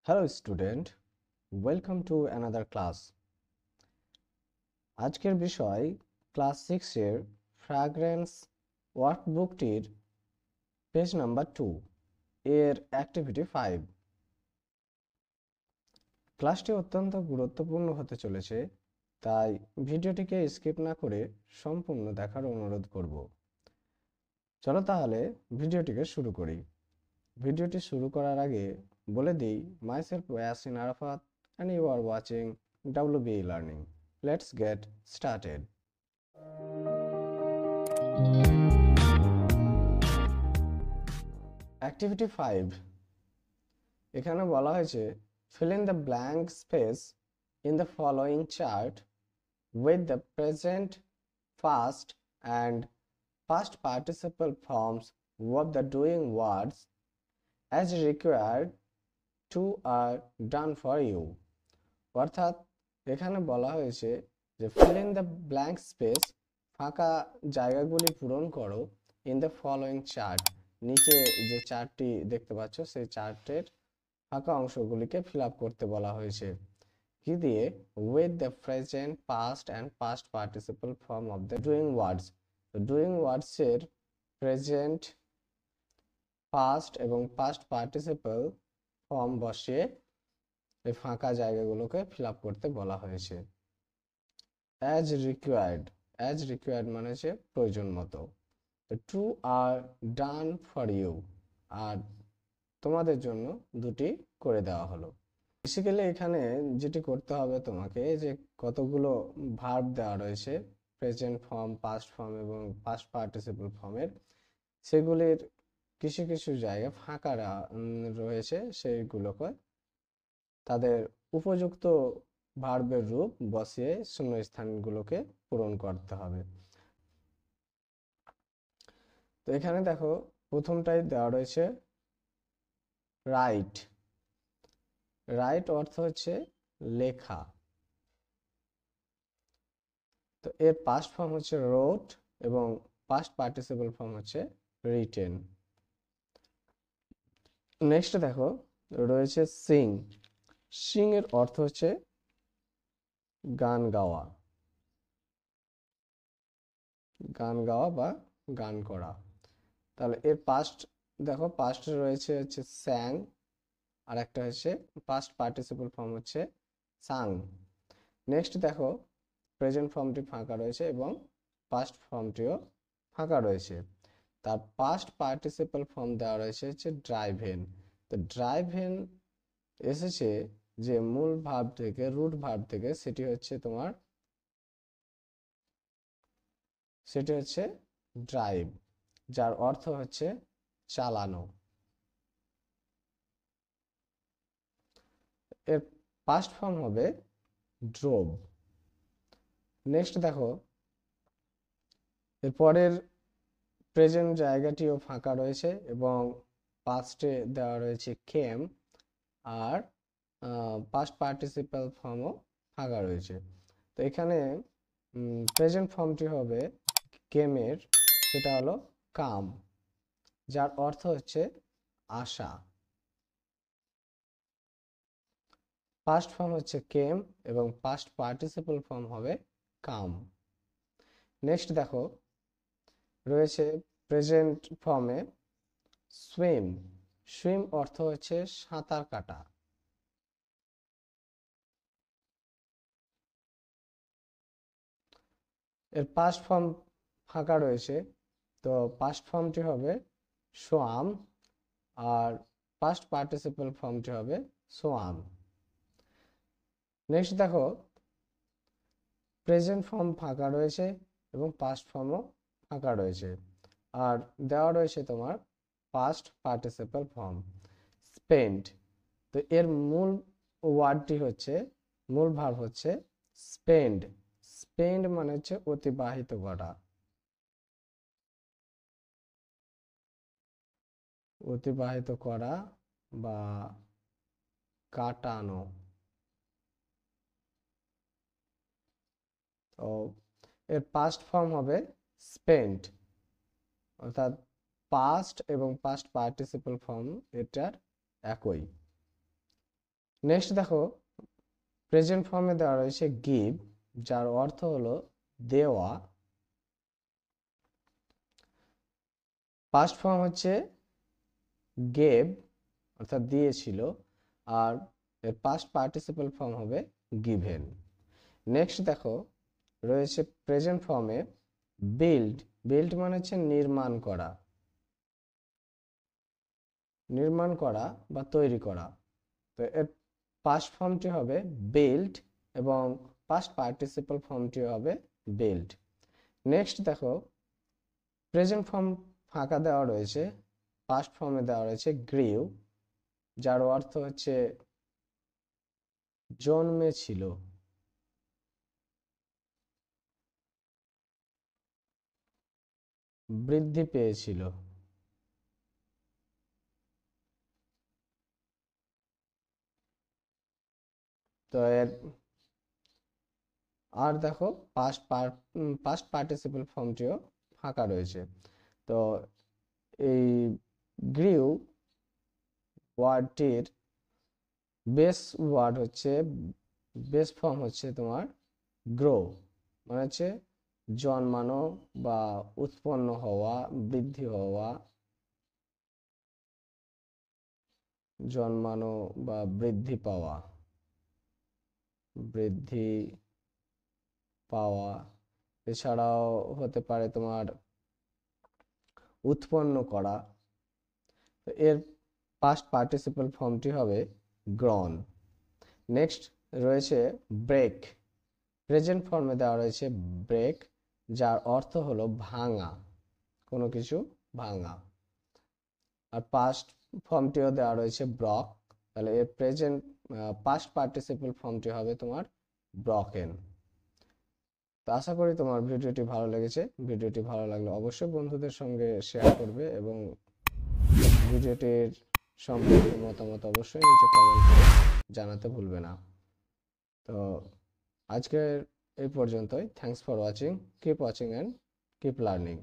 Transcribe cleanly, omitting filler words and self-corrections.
Hello student, welcome to another class. আজকের বিষয় class 6-এর fragrance ওয়ার্কবুকটির page number 2 এর activity 5। ক্লাসটি অত্যন্ত গুরুত্বপূর্ণ হতে চলেছে, তাই ভিডিওটিকে স্কিপ না করে সম্পূর্ণ দেখার অনুরোধ করব। চলো তাহলে ভিডিওটিকে শুরু করি। ভিডিওটি শুরু করার আগে বলে দিই, myself Yasin Arafat and you are watching WBE Learning. Let's get started. Activity 5 এখানে বলা হয়েছে fill in the blank space in the following chart with the present, past and past participle forms of the doing words as required to are done for you. অর্থাৎ এখানে বলা হয়েছে যে fill in the blank space, ফাঁকা জায়গাগুলি পূরণ করো, in the following chart, নিচে যে চার্টটি দেখতে পাচ্ছ সেই চার্টের ফাঁকা অংশগুলিকে ফিল আপ করতে বলা হয়েছে। কি দিয়ে? with the present, past and past participle form of the doing words। তো doing words এর প্রেজেন্ট, পাস্ট এবং পাস্ট পার্টিসিপল ফর্ম বসিয়ে এই ফাঁকা জায়গাগুলোকে ফিল আপ করতে বলা হয়েছে। অ্যাজ রিকোয়ার্ড মানে হচ্ছে প্রয়োজন মতো। Two are done for you, আর তোমাদের জন্য দুটি করে দেওয়া হলো। বেসিক্যালি এখানে যেটি করতে হবে তোমাকে, যে কতগুলো ভার্ব দেওয়া রয়েছে প্রেজেন্ট ফর্ম, পাস্ট ফর্ম এবং পাস্ট পার্টিসিপল ফর্মের, সেগুলির কিছু কিছু জায়গা ফাঁকা রয়েছে, সেইগুলোকে তাদের উপযুক্ত ভার্বের রূপ বসিয়ে শূন্যস্থানগুলোকে পূরণ করতে হবে। তো এখানে দেখো প্রথমটাই দেওয়া রয়েছে রাইট। রাইট অর্থ হচ্ছে লেখা। তো এর পাস্ট ফর্ম হচ্ছে রোট এবং পাস্ট পার্টিসিপল ফর্ম হচ্ছে রিটেন। নেক্সট দেখো রয়েছে সিং। সিং এর অর্থ হচ্ছে গান গাওয়া, গান গাওয়া বা গান করা। তাহলে এর পাস্ট দেখো, পাস্ট রয়েছে হচ্ছে স্যাং, আর একটা হচ্ছে পাস্ট পার্টিসিপল ফর্ম হচ্ছে সাং। নেক্সট দেখো প্রেজেন্ট ফর্মটি ফাঁকা রয়েছে এবং পাস্ট ফর্মটিও ফাঁকা রয়েছে। তার পাস্ট পার্টিসিপল ফর্ম দেওয়া রয়েছে হচ্ছে ড্রাইভেন। তো ড্রাইভেন এসেছে যে মূল ভার্ব থেকে, রুট ভার্ব থেকে, সেটি হচ্ছে ড্রাইভ, যার অর্থ হচ্ছে চালানো। এর পাস্ট ফর্ম হবে ড্রোভ। নেক্সট দেখো এরপরের প্রেজেন্ট জায়গাটিও ফাঁকা রয়েছে এবং পাস্টে দেওয়া রয়েছে কেম, আর পাস্ট পার্টিসিপাল ফর্মও ফাঁকা রয়েছে। তো এখানে প্রেজেন্ট ফর্মটি হবে কেমের, সেটা হলো কাম, যার অর্থ হচ্ছে আশা। পাস্ট ফর্ম হচ্ছে কেম এবং পাস্ট পার্টিসিপল ফর্ম হবে কাম। নেক্সট দেখো রয়েছে প্রেজেন্ট ফর্মে সুইম। সুইম অর্থ হচ্ছে সাঁতার কাটা। এর পাস্ট ফর্ম ফাঁকা রয়েছে, তো পাস্ট ফর্মটি হবে সোয়াম আর পাস্ট পার্টিসিপল ফর্মটি হবে সোয়াম। নেক্সট দেখো প্রেজেন্ট ফর্ম ফাঁকা রয়েছে এবং পাস্ট ফর্মও ফাঁকা রয়েছে, আর দেওয়া রয়েছে তোমার পাস্ট পার্টিসিপল ফর্ম স্পেন্ড। তো এর মূল ওয়ার্ডটি হচ্ছে, মূল ভার্ব হচ্ছে স্পেন্ড। স্পেন্ড মানে হচ্ছে অতিবাহিত করা, অতিবাহিত করা বা কাটানো। তো এর পাস্ট ফর্ম হবে স্পেন্ট, অর্থাৎ পাস্ট এবং পাস্ট পার্টিসিপল ফর্ম এটার একই। নেক্সট দেখো প্রেজেন্ট ফর্মে দেওয়া রয়েছে গিভ, যার অর্থ হলো দেওয়া। পাস্ট ফর্ম হচ্ছে গেভ, অর্থাৎ দিয়েছিল, আর এর পাস্ট পার্টিসিপল ফর্ম হবে গিভেন। নেক্সট দেখো রয়েছে প্রেজেন্ট ফর্মে বিল্ড। বিল্ড মানে হচ্ছে নির্মাণ করা, নির্মাণ করা বা তৈরি করা। তো এর পাস্ট ফর্মটি হবে বিল্ড এবং পাস্ট পার্টিসিপল ফর্মটি হবে বিল্ড। নেক্সট দেখো প্রেজেন্ট ফর্ম ফাঁকা দেওয়া রয়েছে, পাস্ট ফর্মে দেওয়া রয়েছে গ্রিউ, যার অর্থ হচ্ছে জন্মেছিল। বৃদ্ধি পেয়েছিল। তো এর আর দেখো পাস্ট পার্টিসিপল ফর্মটিও ফাঁকা রয়েছে। তো এই গ্রিউ ওয়ার্ডটির বেস ওয়ার্ড হচ্ছে, বেস ফর্ম হচ্ছে তোমার গ্রো, মানে হচ্ছে জন্মানো বা উৎপন্ন হওয়া, বৃদ্ধি হওয়া, জন্মানো বা বৃদ্ধি পাওয়া, বৃদ্ধি পাওয়া। এছাড়াও হতে পারে তোমার উৎপন্ন করা। এর পাস্ট পার্টিসিপল ফর্মটি হবে গ্রন। নেক্সট রয়েছে ব্রেক। প্রেজেন্ট ফর্মে দেওয়া রয়েছে ব্রেক, যার অর্থ হলো ভাঙা, কোনো কিছু ভাঙা। আর পাস্ট ফর্মটিও দেওয়া রয়েছে ব্রক, তাহলে এর প্রেজেন্ট পাস্ট পার্টিসিপল ফর্মটি হবে তোমার ব্রকেন। তো আশা করি তোমার ভিডিওটি ভালো লেগেছে। ভিডিওটি ভালো লাগলে অবশ্যই বন্ধুদের সঙ্গে শেয়ার করবে এবং ভিডিওটির সম্পর্কে মতামত অবশ্যই নিচে কমেন্ট করে জানাতে ভুলবে না। তো আজকের এই পর্যন্তই। Thanks for watching. Keep watching and keep learning.